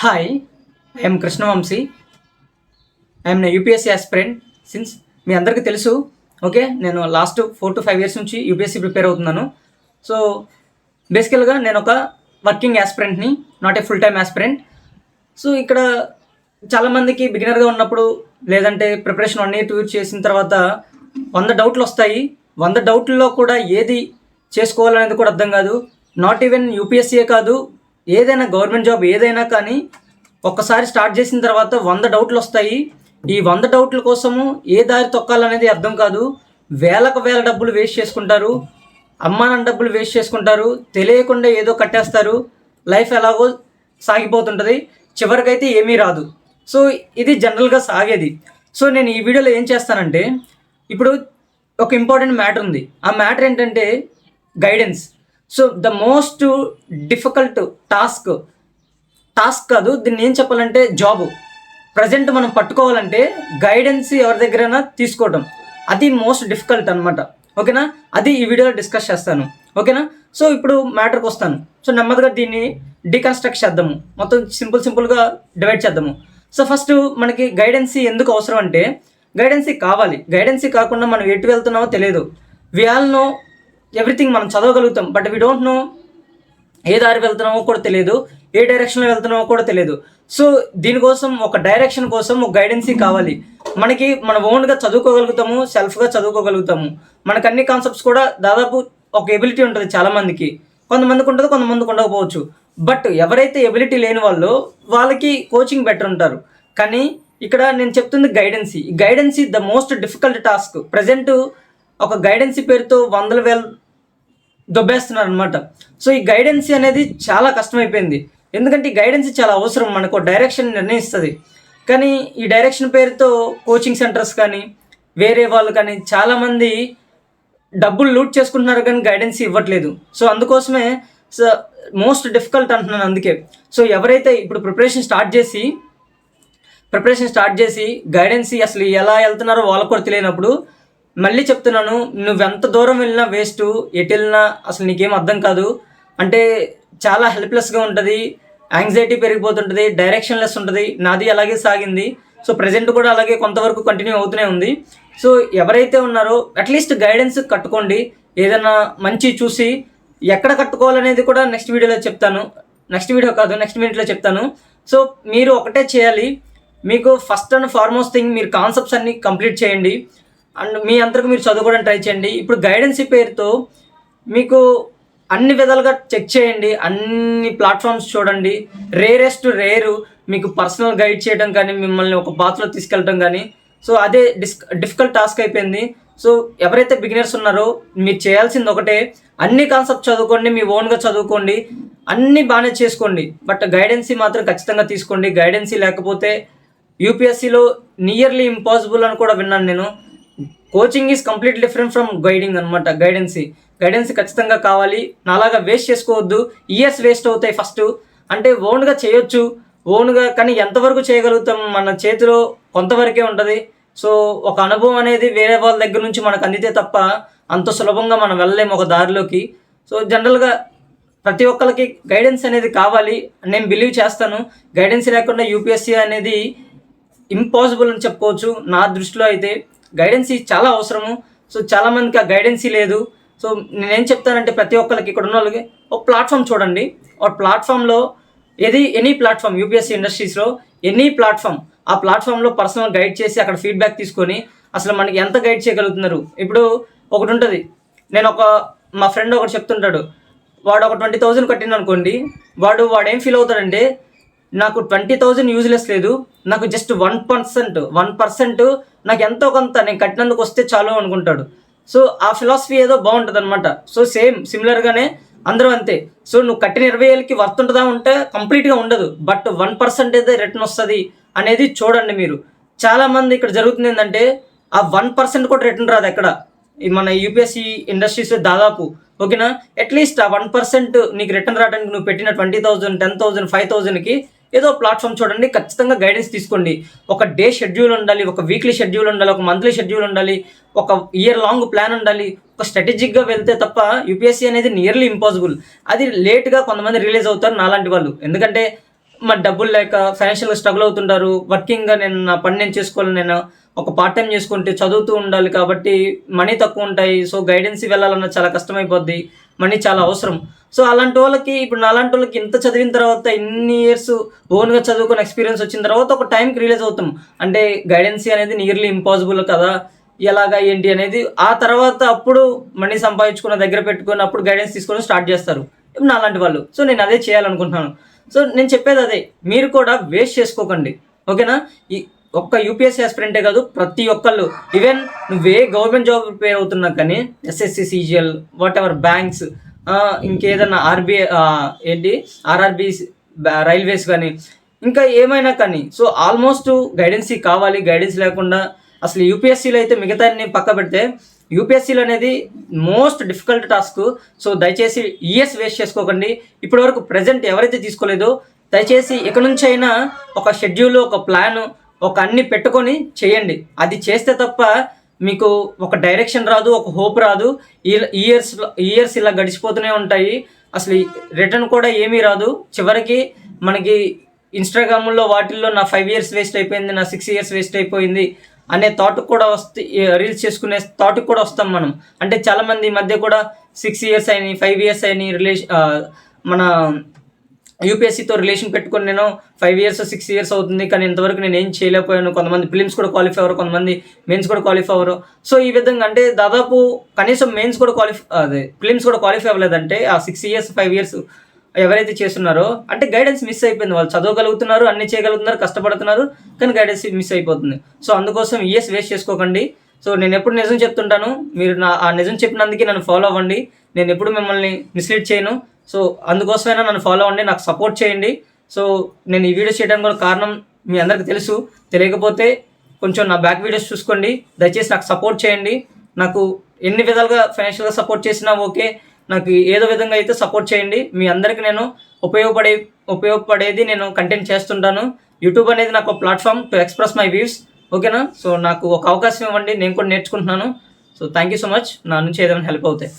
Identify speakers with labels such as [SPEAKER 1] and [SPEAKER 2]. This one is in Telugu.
[SPEAKER 1] Hi, I'm Krishnavamshi. I'm UPSC aspirant since మీ అందరికీ తెలుసు. ఓకే, నేను లాస్ట్ 4 to 5 years నుంచి యూపీఎస్సీ ప్రిపేర్ అవుతున్నాను. సో బేసికల్గా నేను ఒక వర్కింగ్ ఆస్పిరెంట్ని, not a full time aspirant. So ఇక్కడ చాలామందికి బిగినర్గా ఉన్నప్పుడు లేదంటే ప్రిపరేషన్ 1 year 2 years చేసిన తర్వాత 100 డౌట్లు వస్తాయి. 100 డౌట్లలో కూడా ఏది చేసుకోవాలనేది కూడా అర్థం కాదు. నాట్ ఈవెన్ యూపీఎస్సీయే కాదు, ఏదైనా గవర్నమెంట్ జాబ్ ఏదైనా కానీ ఒక్కసారి స్టార్ట్ చేసిన తర్వాత 100 డౌట్లు వస్తాయి. ఈ 100 డౌట్ల కోసము ఏ దారి తొక్కాలనేది అర్థం కాదు. వేలకు వేల డబ్బులు వేస్ట్ చేసుకుంటారు, అమ్మానాన్న డబ్బులు వేస్ట్ చేసుకుంటారు, తెలియకుండా ఏదో కట్టేస్తారు, లైఫ్ ఎలాగో సాగిపోతుంటుంది, చివరికైతే ఏమీ రాదు. సో ఇది జనరల్గా సాగేది. సో నేను ఈ వీడియోలో ఏం చేస్తానంటే, ఇప్పుడు ఒక ఇంపార్టెంట్ మ్యాటర్ ఉంది. ఆ మ్యాటర్ ఏంటంటే guidance. So the most difficult task కాదు, దీన్ని ఏం చెప్పాలంటే జాబ్ ప్రజెంట్ మనం పట్టుకోవాలంటే గైడెన్స్ ఎవరి దగ్గరైనా తీసుకోవడం, అది మోస్ట్ డిఫికల్ట్ అనమాట. ఓకేనా, అది ఈ వీడియోలో డిస్కస్ చేస్తాను. ఓకేనా, సో ఇప్పుడు మ్యాటర్కి వస్తాను. సో నెమ్మదిగా దీన్ని డీకన్స్ట్రక్ట్ చేద్దాము, మొత్తం సింపుల్గా డివైడ్ చేద్దాము. సో ఫస్ట్ మనకి గైడెన్సీ ఎందుకు అవసరం అంటే, గైడెన్సీ కావాలి. గైడెన్సీ కాకుండా మనం ఎటు వెళ్తున్నామో తెలియదు. వి ఆల్ నో ఎవ్రీథింగ్, మనం చదవగలుగుతాం, బట్ వీ డోంట్ నో ఏ దారి వెళ్తున్నామో కూడా తెలియదు, ఏ డైరెక్షన్లో వెళ్తున్నామో కూడా తెలియదు. సో దీనికోసం ఒక డైరెక్షన్ కోసం ఒక గైడెన్సీ కావాలి. మనకి మన ఓన్గా చదువుకోగలుగుతాము, సెల్ఫ్గా చదువుకోగలుగుతాము. మనకు అన్ని కాన్సెప్ట్స్ కూడా దాదాపు ఒక ఎబిలిటీ ఉంటుంది. చాలామందికి, కొంతమందికి ఉంటుంది, కొంతమందికి ఉండకపోవచ్చు. బట్ ఎవరైతే ఎబిలిటీ లేని వాళ్ళకి కోచింగ్ బెటర్ ఉంటారు. కానీ ఇక్కడ నేను చెప్తుంది గైడెన్సీ the most difficult task. Present ఒక గైడెన్సీ పేరుతో 100,000 దొబ్బేస్తున్నారు అనమాట. సో ఈ గైడెన్సీ అనేది చాలా కష్టమైపోయింది. ఎందుకంటే ఈ గైడెన్సీ చాలా అవసరం, మనకు డైరెక్షన్ నిర్ణయిస్తుంది. కానీ ఈ డైరెక్షన్ పేరుతో కోచింగ్ సెంటర్స్ కానీ వేరే వాళ్ళు కానీ చాలామంది డబ్బులు లూట్ చేసుకుంటున్నారు, కానీ గైడెన్సీ ఇవ్వట్లేదు. సో అందుకోసమే మోస్ట్ డిఫికల్ట్ అంటున్నాను. అందుకే సో ఎవరైతే ఇప్పుడు ప్రిపరేషన్ స్టార్ట్ చేసి గైడెన్సీ అసలు ఎలా వెళ్తున్నారో వాళ్ళకు కూడా తెలియనప్పుడు, మళ్ళీ చెప్తున్నాను, నువ్వెంత దూరం వెళ్ళినా వేస్ట్, ఎటు వెళ్ళినా అసలు నీకేం అర్థం కాదు. అంటే చాలా హెల్ప్లెస్గా ఉంటుంది, యాంగ్జైటీ పెరిగిపోతుంటుంది, డైరెక్షన్లెస్ ఉంటుంది. నాది అలాగే సాగింది. సో ప్రజెంట్ కూడా అలాగే కొంతవరకు కంటిన్యూ అవుతూనే ఉంది. సో ఎవరైతే ఉన్నారో అట్లీస్ట్ గైడెన్స్ కట్టుకోండి. ఏదైనా మంచి చూసి ఎక్కడ కట్టుకోవాలనేది కూడా నెక్స్ట్ మినిట్లో చెప్తాను. సో మీరు ఒకటే చేయాలి, మీకు ఫస్ట్ అండ్ ఫార్మోస్ట్ థింగ్, మీరు కాన్సెప్ట్స్ అన్నీ కంప్లీట్ చేయండి అండ్ మీ అంతకు మీరు చదువుకోవడానికి ట్రై చేయండి. ఇప్పుడు గైడెన్సీ పేరుతో మీకు అన్ని విధాలుగా చెక్ చేయండి, అన్ని ప్లాట్ఫామ్స్ చూడండి. రేరు మీకు పర్సనల్ గైడ్ చేయడం కానీ, మిమ్మల్ని ఒక పాత్రలో తీసుకెళ్ళడం కానీ. సో అదే డిఫికల్ట్ టాస్క్ అయిపోయింది. సో ఎవరైతే బిగినర్స్ ఉన్నారో మీరు చేయాల్సింది ఒకటే, అన్ని కాన్సెప్ట్ చదువుకోండి, మీ ఓన్గా చదువుకోండి, అన్నీ బాగానే చేసుకోండి. బట్ గైడెన్సీ మాత్రం ఖచ్చితంగా తీసుకోండి. గైడెన్సీ లేకపోతే యూపీఎస్సీలో నియర్లీ ఇంపాసిబుల్ అని కూడా విన్నాను నేను. Coaching is complete different from guiding అనమాట. గైడెన్సీ ఖచ్చితంగా కావాలి. నాలాగా వేస్ట్ చేసుకోవద్దు, ఇయర్స్ వేస్ట్ అవుతాయి. ఫస్ట్ అంటే ఓన్గా చేయొచ్చు, కానీ ఎంతవరకు చేయగలుగుతాం, మన చేతిలో కొంతవరకే ఉంటుంది. సో ఒక అనుభవం అనేది వేరే వాళ్ళ దగ్గర నుంచి మనకు అందితే తప్ప అంత సులభంగా మనం వెళ్ళలేము ఒక దారిలోకి. సో జనరల్గా ప్రతి ఒక్కరికి గైడెన్స్ అనేది కావాలి, నేను బిలీవ్ చేస్తాను. గైడెన్స్ లేకుండా యూపీఎస్సీ అనేది ఇంపాసిబుల్ అని చెప్పుకోవచ్చు నా దృష్టిలో అయితే. గైడెన్సీ చాలా అవసరము. సో చాలామందికి ఆ గైడెన్సీ లేదు. సో నేనేం చెప్తానంటే, ప్రతి ఒక్కరికి ఇక్కడ ఉన్న వాళ్ళకి ఒక ప్లాట్ఫామ్ చూడండి. ఒక ప్లాట్ఫామ్లో ఎనీ ప్లాట్ఫామ్, యూపీఎస్సీ ఇండస్ట్రీస్లో ఎనీ ప్లాట్ఫామ్, ఆ ప్లాట్ఫామ్లో పర్సనల్ గైడ్ చేసి అక్కడ ఫీడ్బ్యాక్ తీసుకొని అసలు మనకి ఎంత గైడ్ చేయగలుగుతున్నారు. ఇప్పుడు ఒకటి ఉంటుంది, మా ఫ్రెండ్ ఒకటి చెప్తుంటాడు, వాడు ఒక 20,000 కట్టిండు అనుకోండి, వాడు ఏం ఫీల్ అవుతాడంటే, నాకు 20,000 యూజ్లెస్ లేదు, నాకు జస్ట్ 1% నాకు ఎంతో కొంత నేను కట్టినందుకు వస్తే చాలు అనుకుంటాడు. సో ఆ ఫిలాసఫీ ఏదో బాగుంటుంది అనమాట. సో సిమిలర్గానే అందరూ అంతే. సో నువ్వు కట్టిన 20,000కి వర్త్ ఉంటుందా ఉంటే కంప్లీట్గా ఉండదు, బట్ 1% అయితే రిటర్న్ వస్తుంది అనేది చూడండి మీరు. చాలామంది ఇక్కడ జరుగుతుంది ఏంటంటే, ఆ 1% కూడా రిటర్న్ రాదు ఎక్కడ, మన యూపీఎస్సీ ఇండస్ట్రీస్ దాదాపు. ఓకేనా, అట్లీస్ట్ ఆ 1% నీకు రిటర్న్ రావడానికి నువ్వు పెట్టిన 20,000, 10,000, 5,000కి ఏదో ప్లాట్ఫామ్ చూడండి. ఖచ్చితంగా గైడెన్స్ తీసుకోండి. ఒక డే షెడ్యూల్ ఉండాలి, ఒక వీక్లీ షెడ్యూల్ ఉండాలి, ఒక మంత్లీ షెడ్యూల్ ఉండాలి, ఒక ఇయర్ లాంగ్ ప్లాన్ ఉండాలి. ఒక స్ట్రాటజిక్గా వెళ్తే తప్ప యూపీఎస్సీ అనేది నియర్లీ ఇంపాసిబుల్. అది లేట్గా కొంతమంది రిలీజ్ అవుతారు నాలాంటి వాళ్ళు. ఎందుకంటే మరి డబ్బులు లేక ఫైనాన్షియల్గా స్ట్రగుల్ అవుతుంటారు. వర్కింగ్గా నా పని నేను చేసుకోవాలి, నేను ఒక పార్ట్ టైం చేసుకుంటే చదువుతూ ఉండాలి కాబట్టి మనీ తక్కువ ఉంటాయి. సో గైడెన్స్ వెళ్ళాలన్నా చాలా కష్టమైపోద్ది, మనీ చాలా అవసరం. సో అలాంటి వాళ్ళకి, ఇప్పుడు నాలాంటి వాళ్ళకి ఇంత చదివిన తర్వాత ఇన్ని ఇయర్స్ ఓన్గా చదువుకున్న ఎక్స్పీరియన్స్ వచ్చిన తర్వాత ఒక టైంకి రియలైజ్ అవుతాం, అంటే గైడెన్సీ అనేది నియర్లీ ఇంపాసిబుల్ కదా, ఎలాగా ఏంటి అనేది. ఆ తర్వాత అప్పుడు మనీ సంపాదించుకున్న దగ్గర పెట్టుకుని అప్పుడు గైడెన్స్ తీసుకొని స్టార్ట్ చేస్తారు నాలాంటి వాళ్ళు. సో నేను అదే చేయాలనుకుంటున్నాను. సో నేను చెప్పేది అదే, మీరు కూడా వేస్ట్ చేసుకోకండి, ఓకేనా? ఈ ఒక్క యూపీఎస్సీ ఆస్పిరెంటే కాదు, ప్రతి ఒక్కళ్ళు, ఈవెన్ నువ్వే గవర్నమెంట్ జాబ్ ప్రిపేర్ అవుతున్నా కానీ SSC, CGL, what ever, banks, ఇంకేదన్నా ఆర్బీఐ, ఆర్ఆర్బీ, రైల్వేస్ కానీ ఇంకా ఏమైనా కానీ, సో ఆల్మోస్ట్ గైడెన్సీ కావాలి. గైడెన్స్ లేకుండా అసలు యూపీఎస్సీలో అయితే మిగతా పక్క పెడితే యూపీఎస్సీలో అనేది మోస్ట్ డిఫికల్ట్ టాస్క్. సో దయచేసి ఇయర్స్ వేస్ట్ చేసుకోకండి. ఇప్పటివరకు ప్రజెంట్ ఎవరైతే తీసుకోలేదో దయచేసి ఇక నుంచి అయినా ఒక షెడ్యూల్, ఒక ప్లాన్, ఒక అన్ని పెట్టుకొని చేయండి. అది చేస్తే తప్ప మీకు ఒక డైరెక్షన్ రాదు, ఒక హోప్ రాదు. ఇయర్స్ ఇలా గడిచిపోతూనే ఉంటాయి. అసలు రిటర్న్ కూడా ఏమీ రాదు. చివరికి మనకి ఇన్స్టాగ్రామ్లో వాటిల్లో నా 5 years వేస్ట్ అయిపోయింది, నా 6 years వేస్ట్ అయిపోయింది అనే థాట్ కూడా వస్తే, రీల్స్ చేసుకునే థాట్ కూడా వస్తాం మనం. అంటే చాలామంది ఈ మధ్య కూడా 6 years అయినాయి, 5 years అయినాయి మన యూపీఎస్సీతో రిలేషన్ పెట్టుకొని నేను 5 years 6 years అవుతుంది కానీ ఇంతవరకు నేను ఏం చేయలేకపోయాను. కొంతమంది ఫిలిమ్స్ కూడా క్వాలిఫై అవ్వరు, కొంతమంది మెయిన్స్ కూడా క్వాలిఫై అవ్వరు. సో ఈ విధంగా అంటే దాదాపు కనీసం మెయిన్స్ కూడా ఫిలిమ్స్ కూడా క్వాలిఫై అవ్వలేదంటే ఆ 6 years 5 years ఎవరైతే చేస్తున్నారో అంటే గైడెన్స్ మిస్ అయిపోయింది. వాళ్ళు చదవగలుగుతున్నారు, అన్ని చేయగలుగుతున్నారు, కష్టపడుతున్నారు, కానీ గైడెన్స్ మిస్ అయిపోతుంది. సో అందుకోసం ఇయర్స్ వేస్ట్ చేసుకోకండి. సో నేను ఎప్పుడు నిజం చెప్తుంటాను, మీరు ఆ నిజం చెప్పినందుకే నన్ను ఫాలో అవ్వండి. నేను ఎప్పుడు మిమ్మల్ని మిస్లీడ్ చేయను. సో అందుకోసమైనా నన్ను ఫాలో అవ్వండి, నాకు సపోర్ట్ చేయండి. సో నేను ఈ వీడియో చేయడానికి కూడా కారణం మీ అందరికీ తెలుసు. తెలియకపోతే కొంచెం నా బ్యాక్ వీడియోస్ చూసుకోండి. దయచేసి నాకు సపోర్ట్ చేయండి. నాకు ఎన్ని విధాలుగా ఫైనాన్షియల్గా సపోర్ట్ చేసినా ఓకే, నాకు ఏదో విధంగా అయితే సపోర్ట్ చేయండి. మీ అందరికీ నేను ఉపయోగపడేది నేను కంటెంట్ చేస్తుంటాను. యూట్యూబ్ అనేది నాకు ఒక platform to express my views, ఓకేనా? సో నాకు ఒక అవకాశం ఇవ్వండి, నేను కూడా నేర్చుకుంటున్నాను. So thank you so much. నా నుంచి ఏదైనా హెల్ప్ అవుతాయి.